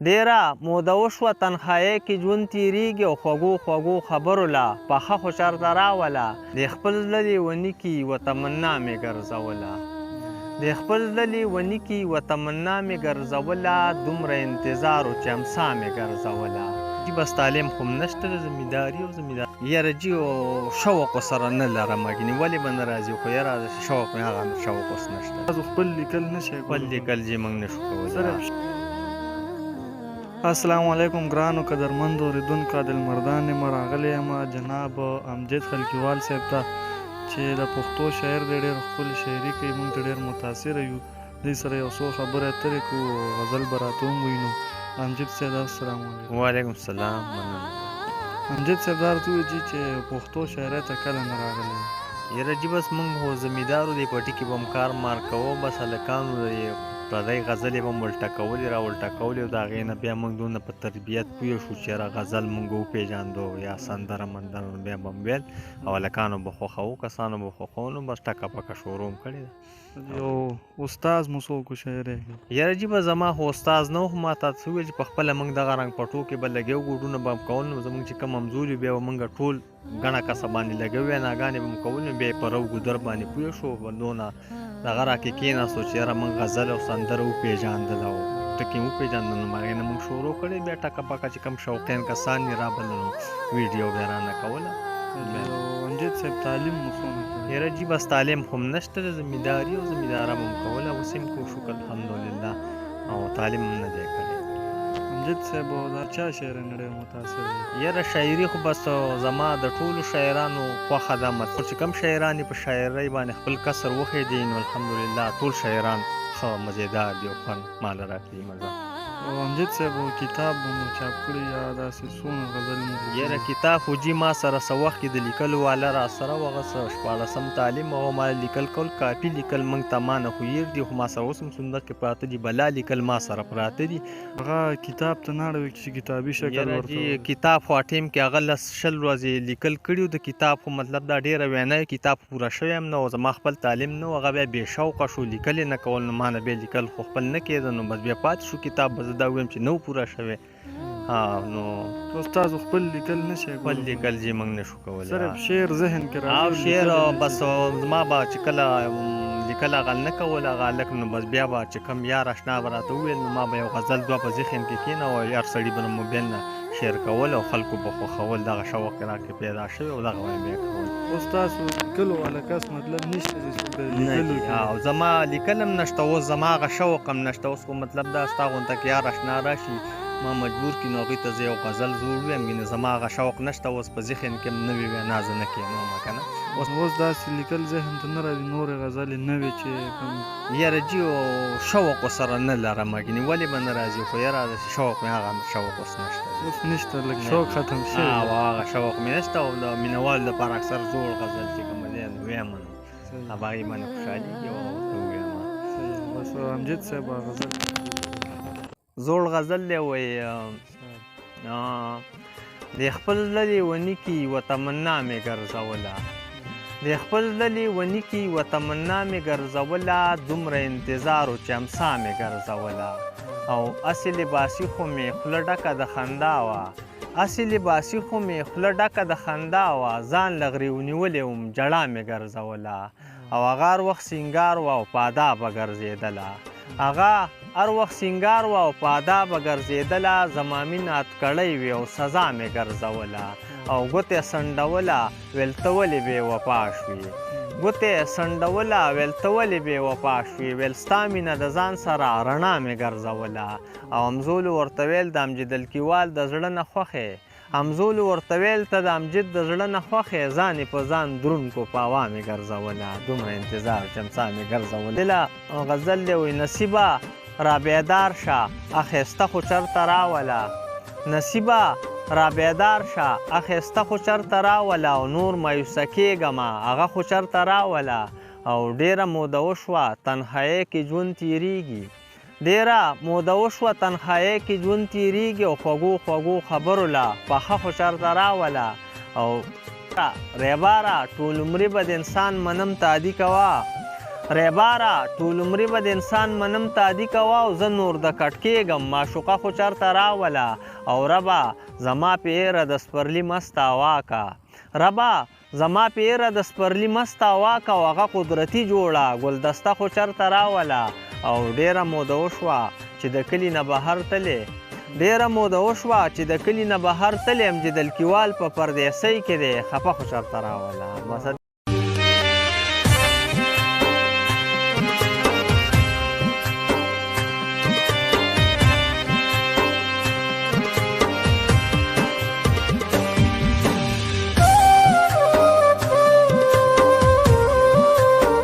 ډیره موده وشوه تنهایۍ کې ژوند تیریږي او خوږو خوږو خبرو له پخه خو چرته راوله د خپل زړه لیوني کې یوه تمنا مې ګرځوله د خپل زړه لیوني کې یوه تمنا مې ګرځوله دومره انتظار و چې امسا مې ګرځوله جي بس تعلیم خو م نشته د زمینداري او یاره جي شوق ورسره نه لرم ګینې ولې به نه راځي خو یاره شوق مې هغه شوق اوس نشته تاسو خپل لیکل نشئ خپل لیکل جي موږ نشو کولی السلام علیکم ګرانو قدرمندو اوریدونکو عادل مردان یم راغلی یم جناب امجد خلکیوال صاحب ته چې د پښتو شاعر دی ډېر ښکلې شاعري کوي موږ ته ډېر متاثره یو دوی سره یو څو خبرې اترې کوو غزل به راته ووایي نو امجد صاحب السلام علیکم وعلیکم السلام مننه امجد صاحب دا راته ووایي چې پښتو شاعرۍ ته کله نه راغلی یاره جي بس موږ خو زمیندارو دی پټي کې به م کار مار کوو بس هلکانو پردی غزلې به م ولټکولې را ولټکولې او د هغې نه بیا موږ دونه په تربیت پوه شو چې یاره غزل موږ وپېژاندو یا سندره مندره بیا به م ویل او هلکانو به خوښوو کسانو به خوښوو نو بس ټکه پکه شروع م کړې ده یو استاد مو څوک و شاعرۍ کې یاره جي به زما خو استاز نه و خو ما تا څه وویل چې په خپله موږ دغه رنګ پټو کې به لګیو ګوډونه به م کول نو زموږ چې کوم همزول وي بیا به موږ ټول ګڼه کسه باندې لګوي ویناګانې به م کول نو بیا یې په رو ګودر باندې پوه شو دونه دغه راکې کېناستو چې یاره موږ غزل او سندره وپېژاندله او ټکي وپېژاندل نو هغې نه موږ شروع کړې بیا ټکه پکه چې کوم شوقین کسان یې رابلل نو ویډیو بیا رانه کوله امجد صاحب تعلیم مو څومره کړی یاره جي بس تعلیم خو م نشته د زمینداري او زمینداره به م کوله اوس یې م کوو شکر الحمدلله او تعلیم م نه دی کړی امجد صاحب دا چا شاعرۍ نه ډېر متاثر دی یاره شاعري خو بس زما د ټولو شاعرانو خوښه ده مطلب چې کوم شاعران یې په شاعرۍ باندې خپل کسر وښیږي نو الحمدلله ټول شاعران ښه مزېدار دي او خوند ماله راکوي مزه او امجد صاحب کتاب به مو چاپ کړی یا داسې څونه غزل مو یاره کتاب خو جي ما سره څه وخت کې د لیکلو واله را سره و هغه څه شپاړسم تعلیم او ما لیکل کول کاپي لیکل موږ ته ما نه خو هېر دي خو ما سره اوس هم صندوق کې پراته دي بلا لیکل ما سره پراته دي هغه کتاب ته نه اړوي چې کتابي شکل یاره ورته جي کتاب خو ټیم کې هغه لس شل ورځې لیکل کړي د کتاب خو مطلب دا ډېره وینا کتاب پوره شوی هم نه و زما خپل تعلیم نه و هغه بیا بې شوقه شو لیکل یې نه کول نو ما نه بیا لیکل خو خپل نه کېده نو بس بیا پاتې شو کتاب به زه دا ویم چې نه و پوره شوی نو تاسو خپل لیکل نشئ خپل لیکل جي موږ نشو کولی صرف شعر ذهن کې او راځي شعر بس زما به چې کله لیکل هغه نه کول هغه هلک نو بس بیا به چې کوم یار اشنا به راته وویل نو ما به یو غزل دوه په ذهن کې کېنوه یار سړي به نو موبایل نه شعر کول او خلکو به خوښول دغه شوق یې راکې پیدا شوی او دغه به یې بیا کول اوس تاسو لیکلو والا کس مطلب نشته چې څوک لیکلو او زما لیکل هم نشته اوس زما هغه شوق هم نشته اوس خو مطلب دا ستا غونته کې یار اشنا راشي ما مجبور کړي نو هغوی ته زه یو غزل زوړ ویم ګینې زما هغه شوق نشته اوس په ذهن کې هم نوې وینا زه نه کښېنوم که نه اوس داسې لیکل ذهن ته نه راځي نورې غزلې نوې چې یاره جي شوق ورسره نه لرم ګینې ولې به نه راځي خو یاره شوق مې هغه شوق اوس نشته اوس نشته لږ شوق ختم شوی او هغه شوق مې نشته او د مینهوالو لپاره اکثر زوړ غزل چې کوم دی نو ویم نو په هغې باندې خوشحالېږي او ورته وویم بس امجد صاحب غزل زوړ غزل دی وایي د خپل زړه لیوني کې یوه تمنا مې ګرځوله د خپل زړه لیوني کې یوه تمنا مې ګرځوله دومره انتظار و چې امسا مې ګرځوله او هسې لباسي خو مې خوله ډکه د خندا وه هسې لباسي خو مې خوله ډکه د خندا وه ځان له غرې ونیولې وم جړا مې ګرځوله او هغه هر وخت سینګار وه او په ادابه ګرځېدله هغه هر وخت سینګار وه او په ادابه ګرځېدله زما مینه اتکړی وي او سزا مې ګرځوله او ګوتې سنډوله ویل ته ولې بې وفا شوې ګوتې سنډوله ویل ته ولې بې وفا شوې ویل ستا مینه د ځان سره رڼا مې ګرځوله او همزولو ورته ویل د امجد الکیوال د زړه نه خوښې همزولو ورته ویل ته د امجد د زړه نه خوښې ځان یې په ځان دروند کو په هوا مې ګرځوله دومره انتظار چې امسا مې ګرځوله غزل دی وایي نصیبه را بیدار شه اخیسته خو چرته راوله نصیبه را بیدار شه اخیسته خو چرته راوله او نور مایوسه کېږمه هغه خو چرته راوله او ډېره موده وشوه تنهایۍ کې ژوند تېرېږي ډیره موده وشوه تنهایۍ کې ژوند تېرېږي او خوږو خوږو خبرو له پخه خو چرته راوله او ریباره ټول عمري به د انسان منم تعدي کوه ریباره ټول عمرې به د انسان منم تادي کوه او زه نور د کټ کېږم معشوقه خو چرته راوله او ربه زما پیره د سپرلي مسته واکه ربه زما پیره د سپرلي مسته واکه او هغه قدرتي جوړه ګلدسته خو چرته راوله او ډېره موده وشوه چې د کلي نه بهر تلې ډېره موده وشوه چې د کلي نه بهر تلې ام جدل کیوال په پردیسۍ کې دی خفه خو چرته راوله